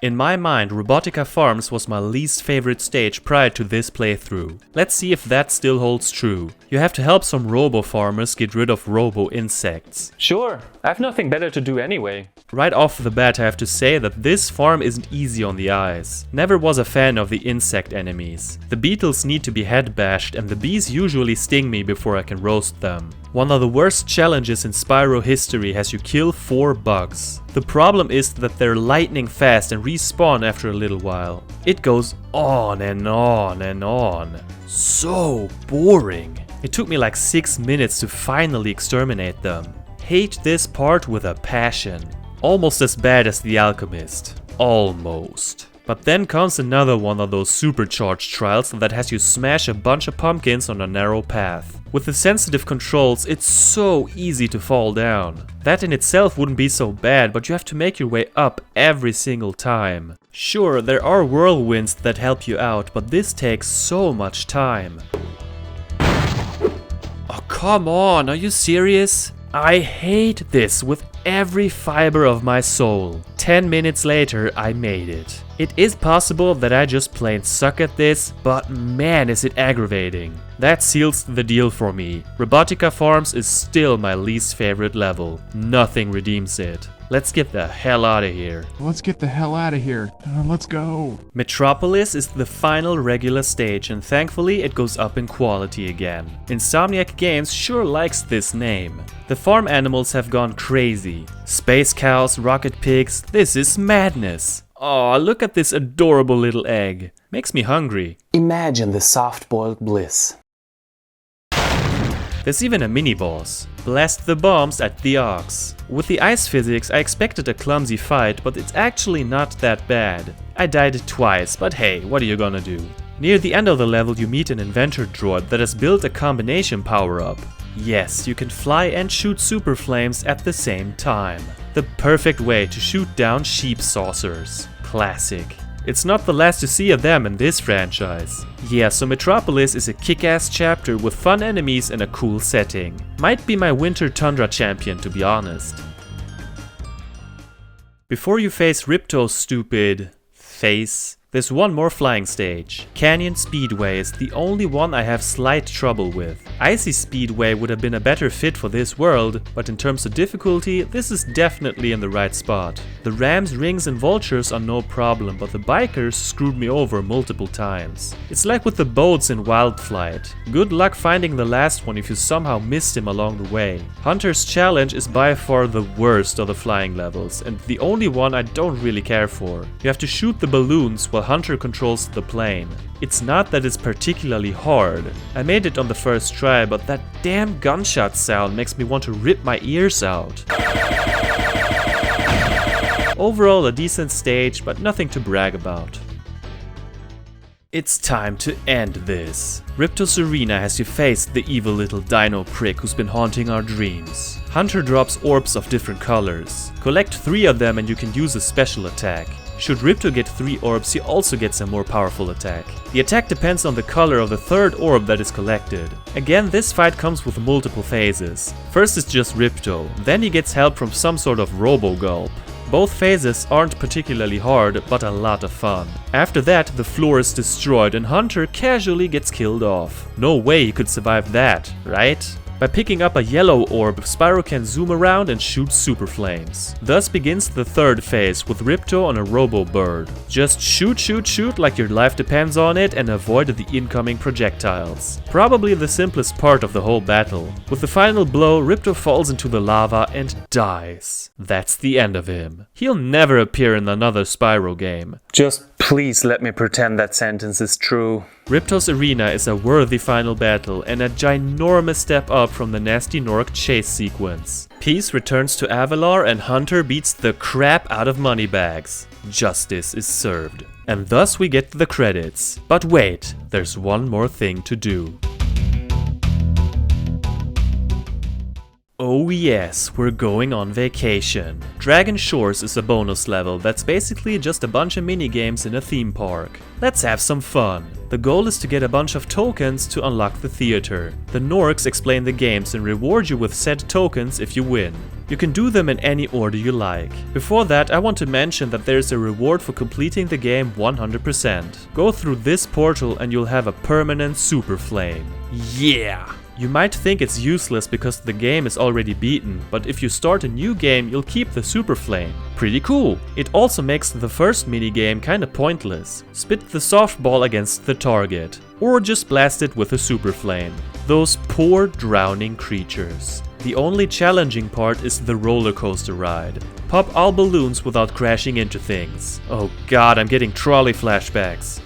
In my mind, Robotica Farms was my least favorite stage prior to this playthrough. Let's see if that still holds true. You have to help some robo farmers get rid of robo insects. Sure, I have nothing better to do anyway. Right off the bat I have to say that this farm isn't easy on the eyes. Never was a fan of the insect enemies. The beetles need to be head bashed and the bees usually sting me before I can roast them. One of the worst challenges in Spyro history has you kill 4 bugs. The problem is that they're lightning fast and respawn after a little while. It goes on and on and on. So boring. It took me like 6 minutes to finally exterminate them. Hate this part with a passion. Almost as bad as The Alchemist. Almost. But then comes another one of those supercharged trials that has you smash a bunch of pumpkins on a narrow path. With the sensitive controls, it's so easy to fall down. That in itself wouldn't be so bad, but you have to make your way up every single time. Sure, there are whirlwinds that help you out, but this takes so much time. Oh, come on, are you serious? I hate this with every fiber of my soul. 10 minutes later, I made it. It is possible that I just plain suck at this, but man is it aggravating. That seals the deal for me. Robotica Farms is still my least favorite level. Nothing redeems it. Let's get the hell out of here. Let's get the hell out of here. Let's go. Metropolis is the final regular stage and thankfully it goes up in quality again. Insomniac Games sure likes this name. The farm animals have gone crazy. Space cows, rocket pigs, this is madness. Aw, look at this adorable little egg. Makes me hungry. Imagine the soft-boiled bliss. There's even a mini-boss. Blast the bombs at the Ox. With the ice physics I expected a clumsy fight, but it's actually not that bad. I died twice, but hey, what are you gonna do? Near the end of the level you meet an inventor droid that has built a combination power-up. Yes, you can fly and shoot super flames at the same time. The perfect way to shoot down sheep saucers. Classic. It's not the last to see of them in this franchise. Yeah, so Metropolis is a kick-ass chapter with fun enemies and a cool setting. Might be my winter Tundra champion, to be honest. Before you face Ripto's stupid face, there's one more flying stage. Canyon Speedway is the only one I have slight trouble with. Icy Speedway would have been a better fit for this world, but in terms of difficulty, this is definitely in the right spot. The rams, rings and vultures are no problem, but the bikers screwed me over multiple times. It's like with the boats in Wild Flight. Good luck finding the last one if you somehow missed him along the way. Hunter's Challenge is by far the worst of the flying levels, and the only one I don't really care for. You have to shoot the balloons while Hunter controls the plane. It's not that it's particularly hard. I made it on the first try, but that damn gunshot sound makes me want to rip my ears out. Overall a decent stage, but nothing to brag about. It's time to end this. Ripto's arena has you face the evil little dino prick who's been haunting our dreams. Hunter drops orbs of different colors. Collect 3 of them and you can use a special attack. Should Ripto get 3 orbs, he also gets a more powerful attack. The attack depends on the color of the 3rd orb that is collected. Again, this fight comes with multiple phases. First is just Ripto, then he gets help from some sort of Gulp. Both phases aren't particularly hard, but a lot of fun. After that, the floor is destroyed and Hunter casually gets killed off. No way he could survive that, right? By picking up a yellow orb, Spyro can zoom around and shoot super flames. Thus begins the 3rd phase with Ripto on a robo bird. Just shoot, shoot, shoot like your life depends on it and avoid the incoming projectiles. Probably the simplest part of the whole battle. With the final blow, Ripto falls into the lava and dies. That's the end of him. He'll never appear in another Spyro game. Just please let me pretend that sentence is true. Ripto's arena is a worthy final battle and a ginormous step up from the Nasty Nork chase sequence. Peace returns to Avalar and Hunter beats the crap out of Moneybags. Justice is served. And thus we get the credits. But wait, there's one more thing to do. Oh yes, we're going on vacation. Dragon Shores is a bonus level that's basically just a bunch of minigames in a theme park. Let's have some fun. The goal is to get a bunch of tokens to unlock the theater. The Norks explain the games and reward you with said tokens if you win. You can do them in any order you like. Before that, I want to mention that there is a reward for completing the game 100%. Go through this portal and you'll have a permanent super flame. Yeah! You might think it's useless because the game is already beaten, but if you start a new game, you'll keep the super flame. Pretty cool. It also makes the first minigame kinda pointless. Spit the softball against the target, or just blast it with a super flame. Those poor drowning creatures. The only challenging part is the roller coaster ride. Pop all balloons without crashing into things. Oh god, I'm getting trolley flashbacks.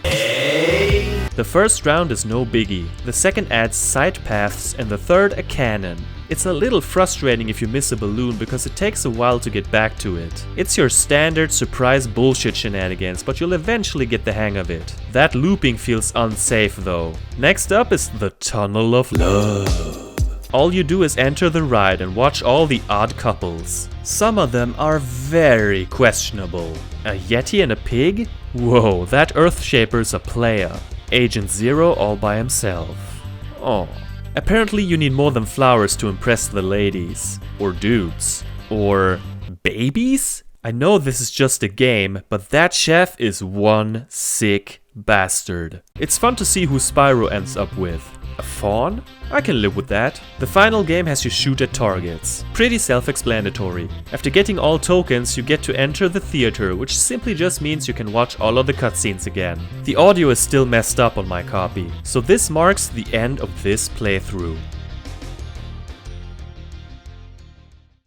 The first round is no biggie, the second adds side paths and the third a cannon. It's a little frustrating if you miss a balloon because it takes a while to get back to it. It's your standard surprise bullshit shenanigans, but you'll eventually get the hang of it. That looping feels unsafe though. Next up is the Tunnel of Love. All you do is enter the ride and watch all the odd couples. Some of them are very questionable. A Yeti and a pig? Whoa, that Earthshaper's a player. Agent Zero all by himself. Oh. Apparently you need more than flowers to impress the ladies. Or dudes. Or babies? I know this is just a game, but that chef is one sick bastard. It's fun to see who Spyro ends up with. A fawn? I can live with that. The final game has you shoot at targets. Pretty self-explanatory. After getting all tokens, you get to enter the theater, which simply just means you can watch all of the cutscenes again. The audio is still messed up on my copy, so this marks the end of this playthrough.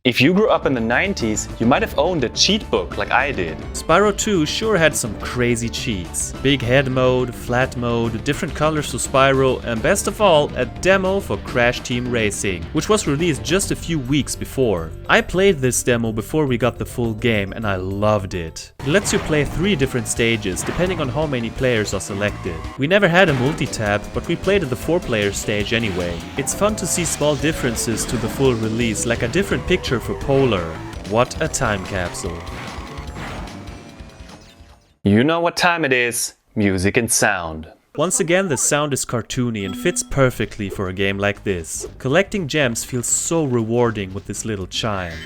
If you grew up in the 90s, you might have owned a cheat book like I did. Spyro 2 sure had some crazy cheats. Big head mode, flat mode, different colors for Spyro, and best of all, a demo for Crash Team Racing, which was released just a few weeks before. I played this demo before we got the full game and I loved it. It lets you play 3 different stages, depending on how many players are selected. We never had a multi-tab, but we played at the 4-player stage anyway. It's fun to see small differences to the full release, like a different picture for Polar. What a time capsule. You know what time it is. Music and sound. Once again, the sound is cartoony and fits perfectly for a game like this. Collecting gems feels so rewarding with this little chime.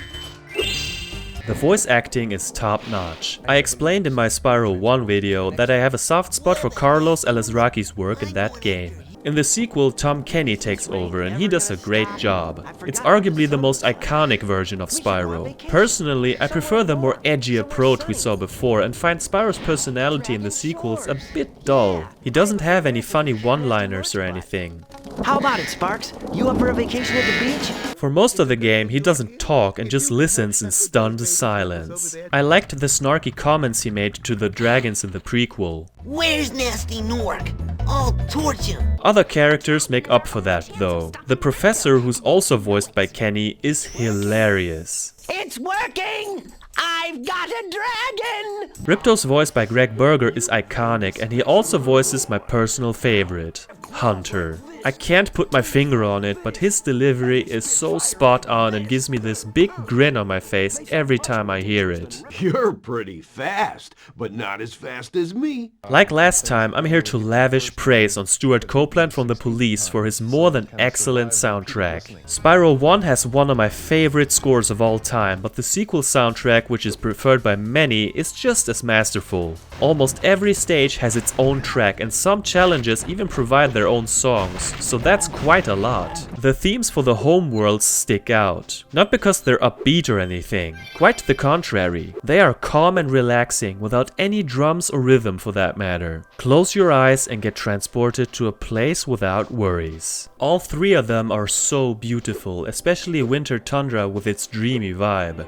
The voice acting is top-notch. I explained in my Spyro 1 video that I have a soft spot for Carlos Alazraki's work in that game. In the sequel, Tom Kenny takes over and he does a great job. It's arguably the most iconic version of Spyro. Personally, I prefer the more edgy approach we saw before and find Spyro's personality in the sequels a bit dull. He doesn't have any funny one-liners or anything. How about it, Sparks? You up for a vacation at the beach? For most of the game, he doesn't talk and just listens in stunned silence. I liked the snarky comments he made to the dragons in the prequel. Where's Nasty Nork? I'll torch him. Other characters make up for that, though. The professor, who's also voiced by Kenny, is hilarious. It's working! I've got a dragon! Ripto's voice by Greg Berger is iconic, and he also voices my personal favorite, Hunter. I can't put my finger on it, but his delivery is so spot on and gives me this big grin on my face every time I hear it. You're pretty fast, but not as fast as me. Like last time, I'm here to lavish praise on Stuart Copeland from The Police for his more than excellent soundtrack. Spyro 1 has one of my favorite scores of all time, but the sequel soundtrack, which is preferred by many, is just as masterful. Almost every stage has its own track and some challenges even provide their own songs, so that's quite a lot. The themes for the home worlds stick out. Not because they're upbeat or anything, quite the contrary. They are calm and relaxing without any drums or rhythm for that matter. Close your eyes and get transported to a place without worries. All three of them are so beautiful, especially Winter Tundra with its dreamy vibe.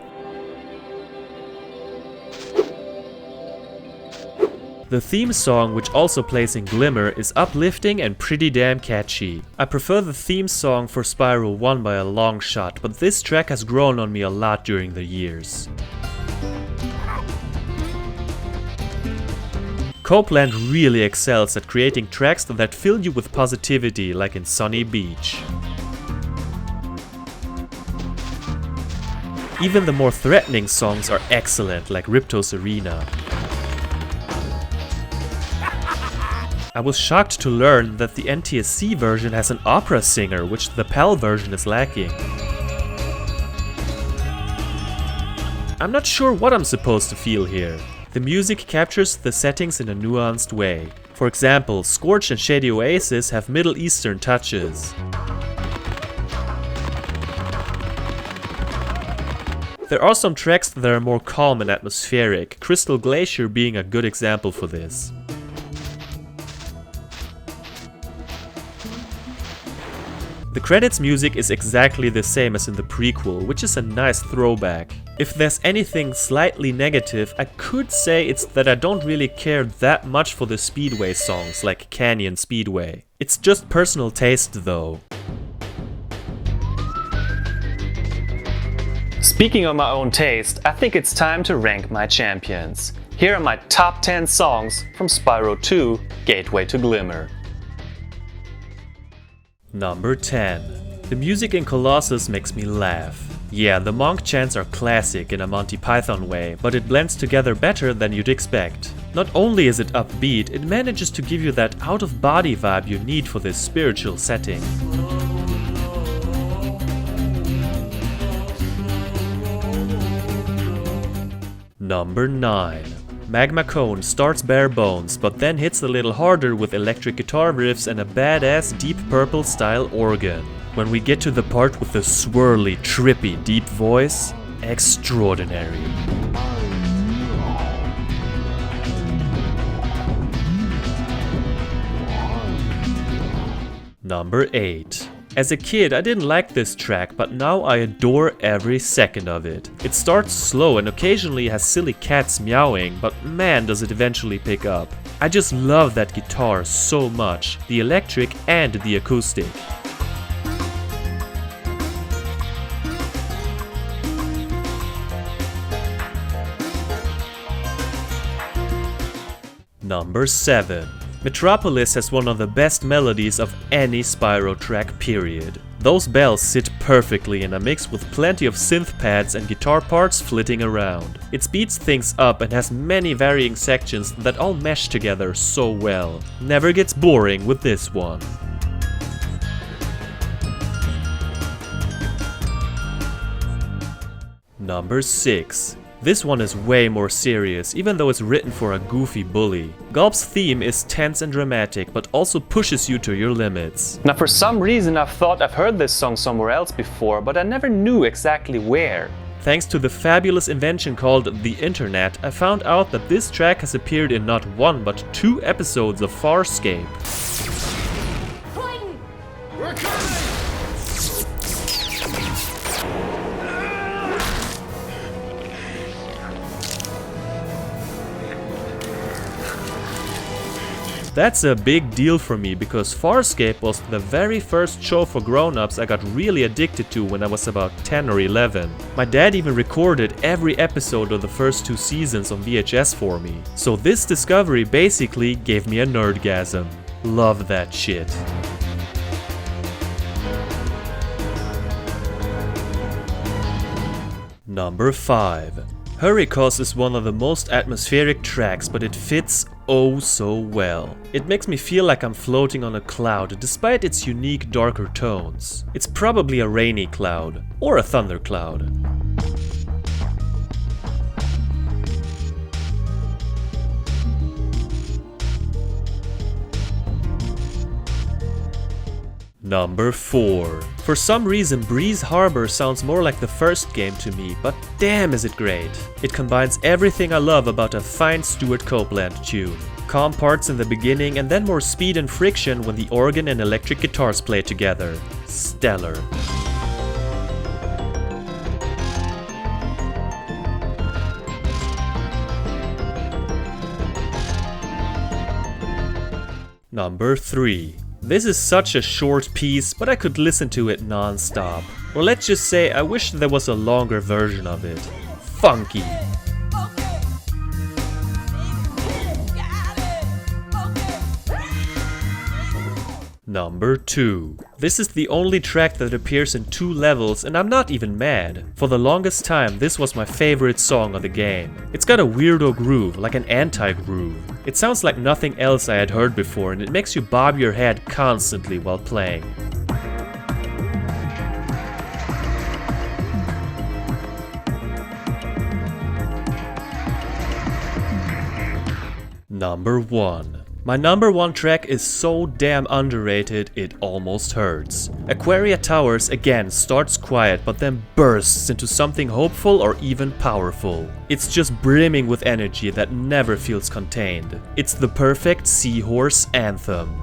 The theme song, which also plays in Glimmer, is uplifting and pretty damn catchy. I prefer the theme song for Spyro 1 by a long shot, but this track has grown on me a lot during the years. Copeland really excels at creating tracks that fill you with positivity, like in Sunny Beach. Even the more threatening songs are excellent, like Ripto's Arena. I was shocked to learn that the NTSC version has an opera singer, which the PAL version is lacking. I'm not sure what I'm supposed to feel here. The music captures the settings in a nuanced way. For example, Scorch and Shady Oasis have Middle Eastern touches. There are some tracks that are more calm and atmospheric, Crystal Glacier being a good example for this. The credits music is exactly the same as in the prequel, which is a nice throwback. If there's anything slightly negative, I could say it's that I don't really care that much for the Speedway songs, like Canyon Speedway. It's just personal taste though. Speaking of my own taste, I think it's time to rank my champions. Here are my top 10 songs from Spyro 2 Gateway to Glimmer. Number 10. The music in Colossus makes me laugh. Yeah, the monk chants are classic in a Monty Python way, but it blends together better than you'd expect. Not only is it upbeat, it manages to give you that out-of-body vibe you need for this spiritual setting. Number 9. Magma Cones starts bare bones, but then hits a little harder with electric guitar riffs and a badass Deep Purple style organ. When we get to the part with the swirly, trippy, deep voice, extraordinary. Number 8. As a kid, I didn't like this track, but now I adore every second of it. It starts slow and occasionally has silly cats meowing, but man does it eventually pick up. I just love that guitar so much, the electric and the acoustic. Number 7. Metropolis has one of the best melodies of any Spyro track, period. Those bells sit perfectly in a mix with plenty of synth pads and guitar parts flitting around. It speeds things up and has many varying sections that all mesh together so well. Never gets boring with this one. Number 6. This one is way more serious, even though it's written for a goofy bully. Gulp's theme is tense and dramatic, but also pushes you to your limits. Now for some reason I've thought I've heard this song somewhere else before, but I never knew exactly where. Thanks to the fabulous invention called the internet, I found out that this track has appeared in not one but 2 episodes of Farscape. We're coming! That's a big deal for me because Farscape was the very first show for grown-ups I got really addicted to when I was about 10 or 11. My dad even recorded every episode of the first 2 seasons on VHS for me. So this discovery basically gave me a nerdgasm. Love that shit. Number 5. Hurricos is one of the most atmospheric tracks, but it fits oh so well. It makes me feel like I'm floating on a cloud despite its unique darker tones. It's probably a rainy cloud, or a thunder cloud. Number 4. For some reason Breeze Harbour sounds more like the first game to me, but damn is it great. It combines everything I love about a fine Stuart Copeland tune. Calm parts in the beginning and then more speed and friction when the organ and electric guitars play together. Stellar. Number 3. This is such a short piece, but I could listen to it non-stop. Or let's just say I wish there was a longer version of it. Funky. Number 2. This is the only track that appears in 2 levels and I'm not even mad. For the longest time this was my favorite song of the game. It's got a weirdo groove, like an anti-groove. It sounds like nothing else I had heard before and it makes you bob your head constantly while playing. Number 1. My number 1 track is so damn underrated, it almost hurts. Aquaria Towers again starts quiet but then bursts into something hopeful or even powerful. It's just brimming with energy that never feels contained. It's the perfect seahorse anthem.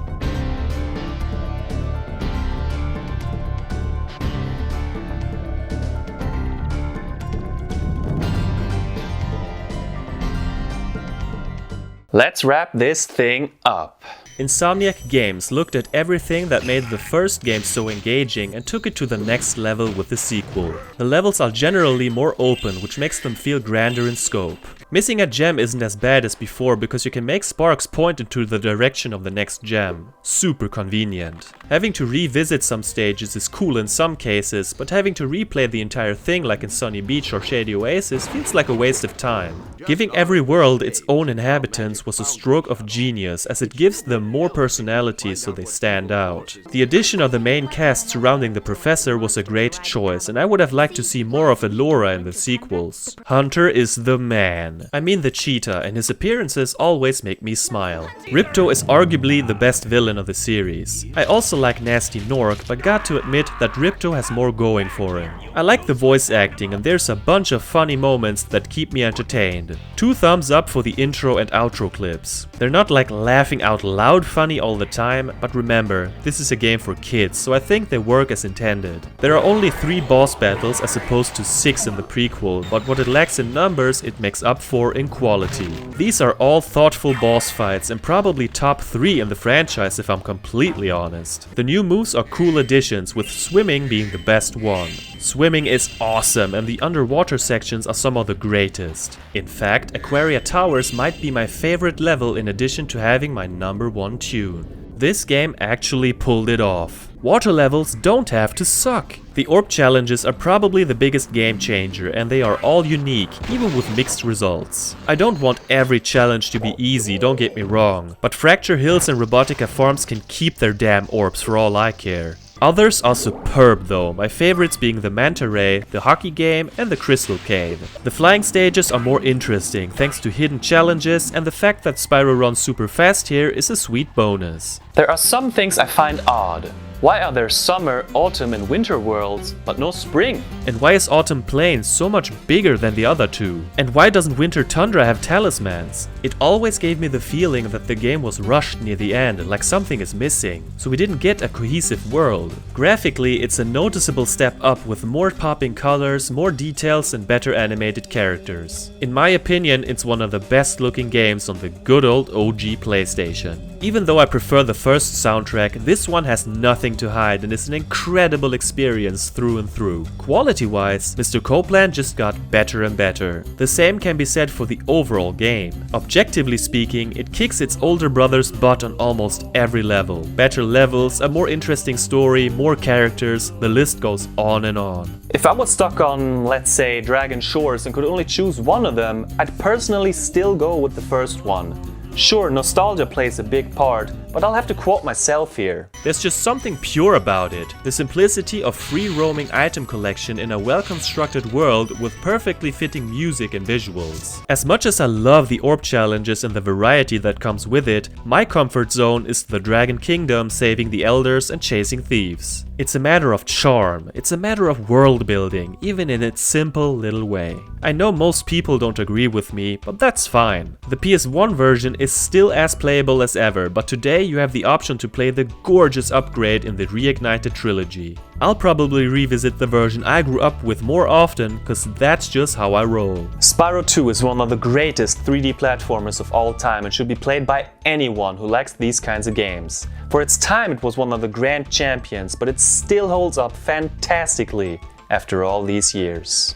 Let's wrap this thing up. Insomniac Games looked at everything that made the first game so engaging and took it to the next level with the sequel. The levels are generally more open, which makes them feel grander in scope. Missing a gem isn't as bad as before because you can make sparks point into the direction of the next gem. Super convenient. Having to revisit some stages is cool in some cases, but having to replay the entire thing like in Sunny Beach or Shady Oasis feels like a waste of time. Giving every world its own inhabitants was a stroke of genius as it gives them more personality so they stand out. The addition of the main cast surrounding the professor was a great choice and I would have liked to see more of Elora in the sequels. Hunter is the man. I mean the cheetah, and his appearances always make me smile. Ripto is arguably the best villain of the series. I also like Nasty Nork, but got to admit that Ripto has more going for him. I like the voice acting and there's a bunch of funny moments that keep me entertained. 2 thumbs up for the intro and outro clips. They're not like laughing out loud funny all the time, but remember, this is a game for kids, so I think they work as intended. There are only 3 boss battles as opposed to 6 in the prequel, but what it lacks in numbers, it makes up for in quality. These are all thoughtful boss fights and probably top 3 in the franchise if I'm completely honest. The new moves are cool additions, with swimming being the best one. Swimming is awesome and the underwater sections are some of the greatest. In fact, Aquaria Towers might be my favorite level in addition to having my number 1 tune. This game actually pulled it off. Water levels don't have to suck. The orb challenges are probably the biggest game changer, and they are all unique, even with mixed results. I don't want every challenge to be easy, don't get me wrong, but Fracture Hills and Robotica Farms can keep their damn orbs for all I care. Others are superb though, my favorites being the Manta Ray, the Hockey Game and the Crystal Cave. The flying stages are more interesting thanks to hidden challenges, and the fact that Spyro runs super fast here is a sweet bonus. There are some things I find odd. Why are there summer, autumn and winter worlds, but no spring? And why is Autumn Plains so much bigger than the other two? And why doesn't Winter Tundra have talismans? It always gave me the feeling that the game was rushed near the end, like something is missing, so we didn't get a cohesive world. Graphically, it's a noticeable step up with more popping colors, more details and better animated characters. In my opinion, it's one of the best looking games on the good old OG PlayStation. Even though I prefer the first soundtrack, this one has nothing to hide and is an incredible experience through and through. Quality-wise, Mr. Copeland just got better and better. The same can be said for the overall game. Objectively speaking, it kicks its older brother's butt on almost every level. Better levels, a more interesting story, more characters, the list goes on and on. If I was stuck on, let's say, Dragon Shores and could only choose one of them, I'd personally still go with the first one. Sure, nostalgia plays a big part, but I'll have to quote myself here. There's just something pure about it. The simplicity of free-roaming item collection in a well-constructed world with perfectly fitting music and visuals. As much as I love the orb challenges and the variety that comes with it, my comfort zone is the Dragon Kingdom, saving the elders and chasing thieves. It's a matter of charm, it's a matter of world building, even in its simple little way. I know most people don't agree with me, but that's fine. The PS1 version is still as playable as ever, but today you have the option to play the gorgeous upgrade in the Reignited trilogy. I'll probably revisit the version I grew up with more often, cause that's just how I roll. Spyro 2 is one of the greatest 3D platformers of all time and should be played by anyone who likes these kinds of games. For its time it was one of the grand champions, but it still holds up fantastically after all these years.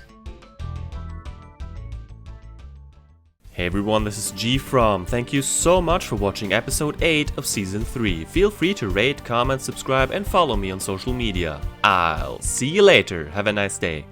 Hey everyone, this is GFrom. Thank you so much for watching episode 8 of season 3. Feel free to rate, comment, subscribe and follow me on social media. I'll see you later. Have a nice day.